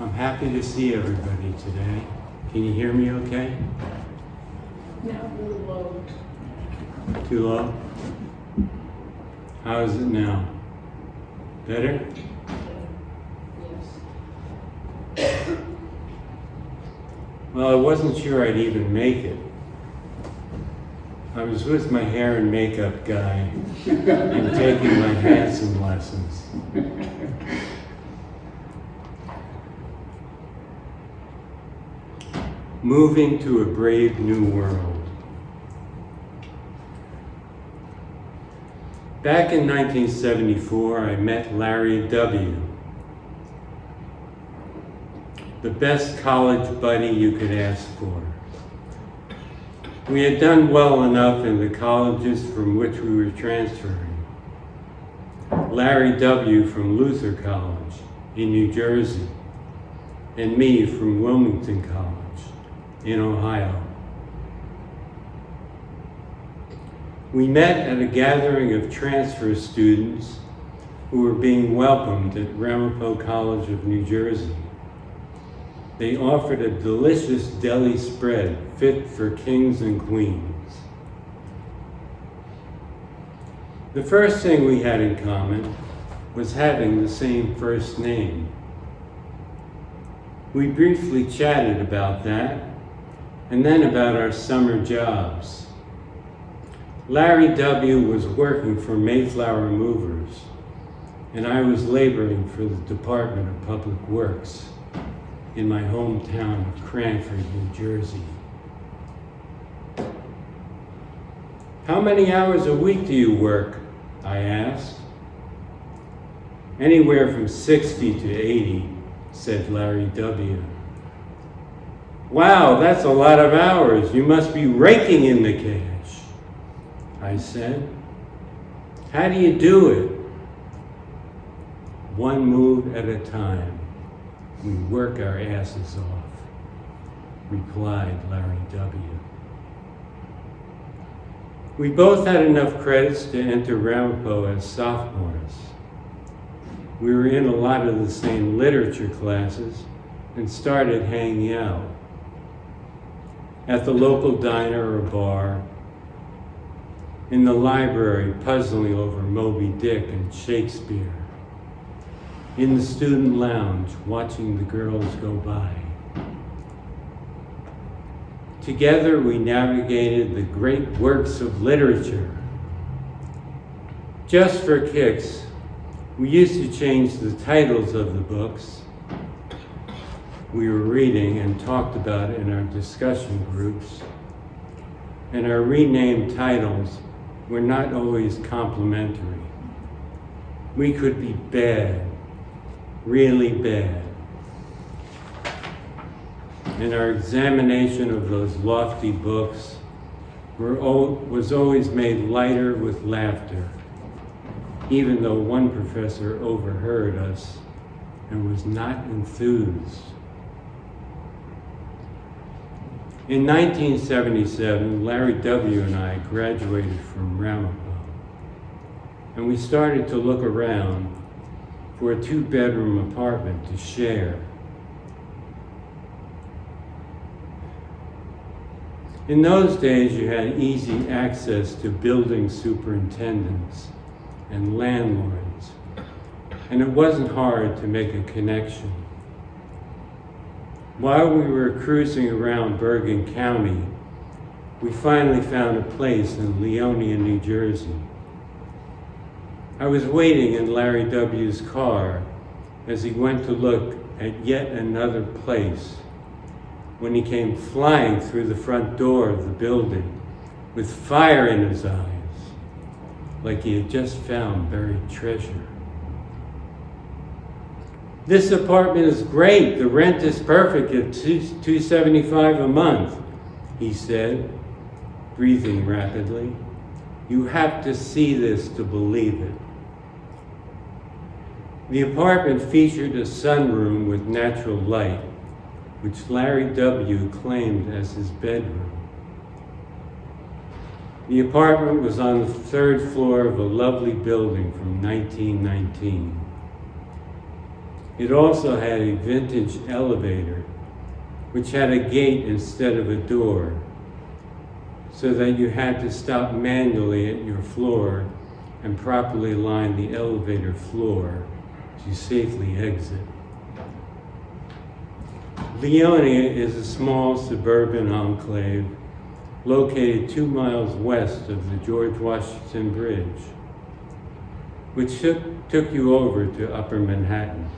I'm happy to see everybody today. Can you hear me okay? No, a little low. Too low? How is it now? Better? Yes. Well, I wasn't sure I'd even make it. I was with my hair and makeup guy and taking my handsome lessons. Moving to a brave new world. Back in 1974, I met Larry W., the best college buddy you could ask for. We had done well enough in the colleges from which we were transferring. Larry W. from Luther College in New Jersey, and me from Wilmington College in Ohio. We met at a gathering of transfer students who were being welcomed at Ramapo College of New Jersey. They offered a delicious deli spread fit for kings and queens. The first thing we had in common was having the same first name. We briefly chatted about that, and then about our summer jobs. Larry W. was working for Mayflower Movers, and I was laboring for the Department of Public Works in my hometown of Cantor, New Jersey. How many hours a week do you work? I asked. Anywhere from 60 to 80, said Larry W. Wow, that's a lot of hours. You must be raking in the cash, I said. How do you do it? One move at a time. We work our asses off, replied Larry W. We both had enough credits to enter Ramapo as sophomores. We were in a lot of the same literature classes and started hanging out at the local diner or bar, in the library puzzling over Moby Dick and Shakespeare, in the student lounge watching the girls go by. Together we navigated the great works of literature. Just for kicks, we used to change the titles of the books we were reading and talked about in our discussion groups, and our renamed titles were not always complimentary. We could be bad, really bad. And our examination of those lofty books was always made lighter with laughter, even though one professor overheard us and was not enthused. In 1977, Larry W. and I graduated from Ramapo, and we started to look around for a 2-bedroom apartment to share. In those days, you had easy access to building superintendents and landlords, and it wasn't hard to make a connection. While we were cruising around Bergen County, we finally found a place in Leonia, New Jersey. I was waiting in Larry W.'s car as he went to look at yet another place when he came flying through the front door of the building with fire in his eyes, like he had just found buried treasure. This apartment is great. The rent is perfect at $275 a month, he said, breathing rapidly. You have to see this to believe it. The apartment featured a sunroom with natural light, which Larry W. claimed as his bedroom. The apartment was on the 3rd floor of a lovely building from 1919. It also had a vintage elevator, which had a gate instead of a door, so that you had to stop manually at your floor and properly line the elevator floor to safely exit. Leonia is a small suburban enclave located 2 miles west of the George Washington Bridge, which took you over to Upper Manhattan.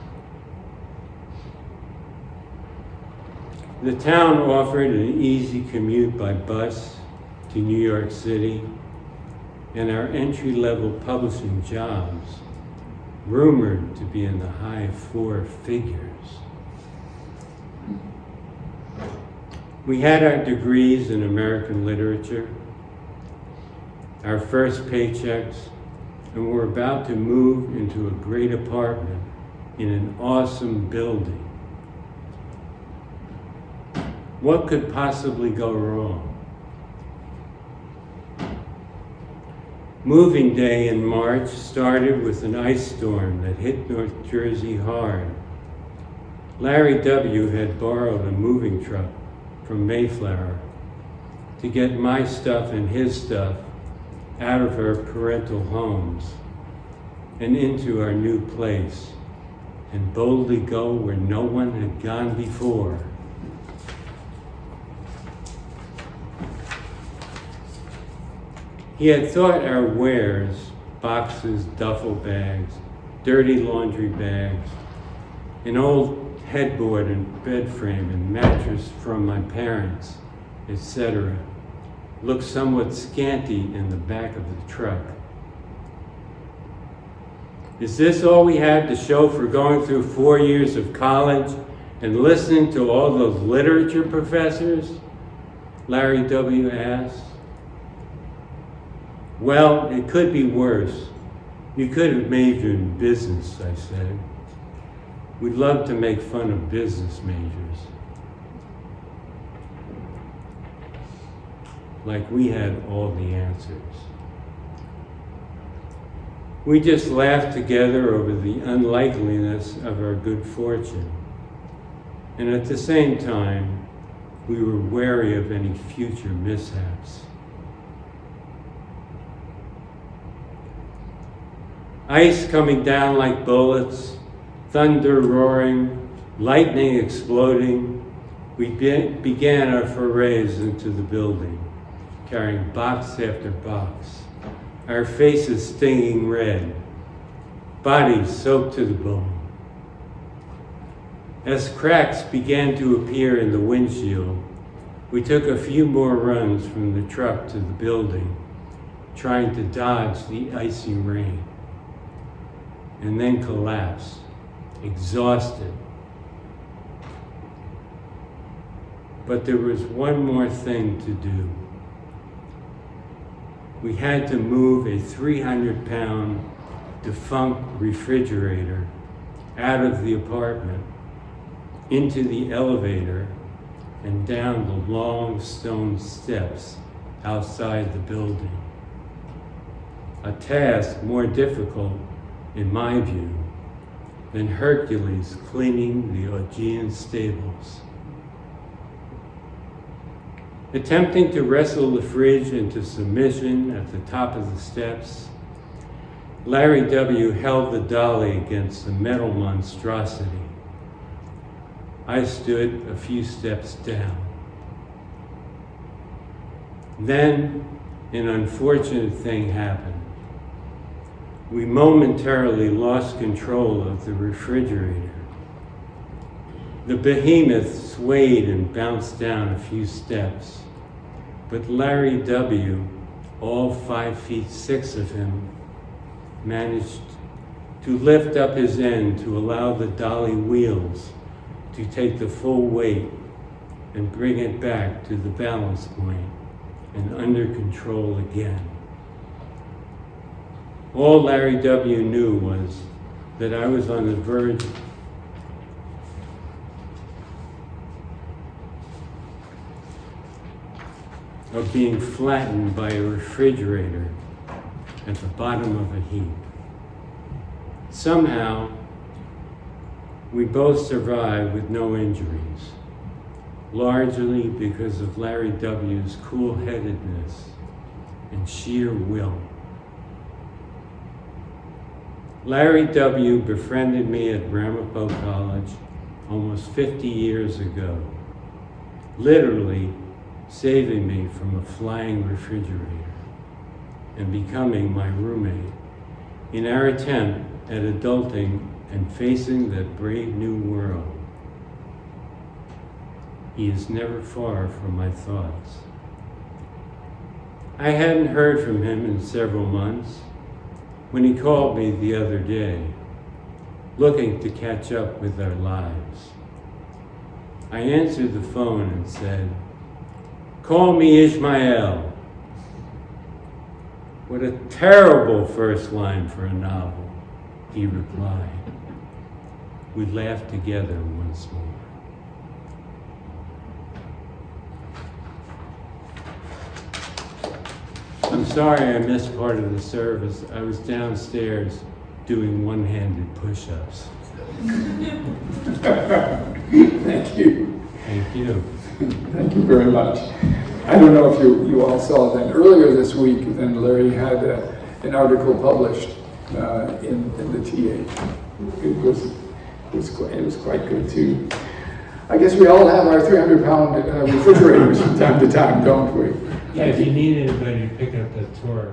The town offered an easy commute by bus to New York City, and our entry-level publishing jobs, rumored to be in the high 4 figures. We had our degrees in American literature, our first paychecks, and were about to move into a great apartment in an awesome building. What could possibly go wrong? Moving day in March started with an ice storm that hit North Jersey hard. Larry W. had borrowed a moving truck from Mayflower to get my stuff and his stuff out of our parental homes and into our new place, and boldly go where no one had gone before. He had thought our wares, boxes, duffel bags, dirty laundry bags, an old headboard and bed frame and mattress from my parents, etc., looked somewhat scanty in the back of the truck. Is this all we have to show for going through 4 years of college and listening to all those literature professors? Larry W. asked. Well, it could be worse. You could have majored in business, I said. We'd love to make fun of business majors. Like we had all the answers. We just laughed together over the unlikeliness of our good fortune. And at the same time, we were wary of any future mishaps. Ice coming down like bullets, thunder roaring, lightning exploding, we began our forays into the building, carrying box after box, our faces stinging red, bodies soaked to the bone. As cracks began to appear in the windshield, we took a few more runs from the truck to the building, trying to dodge the icy rain, and then collapsed, exhausted. But there was one more thing to do. We had to move a 300-pound defunct refrigerator out of the apartment, into the elevator, and down the long stone steps outside the building. A task more difficult, in my view, than Hercules cleaning the Augean stables. Attempting to wrestle the fridge into submission at the top of the steps, Larry W. held the dolly against the metal monstrosity. I stood a few steps down. Then an unfortunate thing happened. We momentarily lost control of the refrigerator. The behemoth swayed and bounced down a few steps, but Larry W., all 5'6" of him, managed to lift up his end to allow the dolly wheels to take the full weight and bring it back to the balance point and under control again. All Larry W. knew was that I was on the verge of being flattened by a refrigerator at the bottom of a heap. Somehow, We both survived with no injuries, largely because of Larry W.'s cool-headedness and sheer will. Larry W. befriended me at Ramapo College almost 50 years ago, literally saving me from a flying refrigerator and becoming my roommate in our attempt at adulting and facing that brave new world. He is never far from my thoughts. I hadn't heard from him in several months when he called me the other day, looking to catch up with our lives. I answered the phone and said, "Call me Ishmael." "What a terrible first line for a novel," he replied. We laughed together once more. I'm sorry I missed part of the service. I was downstairs doing one-handed push-ups. Thank you. Thank you. Thank you very much. I don't know if you all saw that earlier this week, then Larry had an article published in the TA. It was quite good too. I guess we all have our 300-pound refrigerators from time to time, don't we? Yeah, if you need anybody to pick up the tour.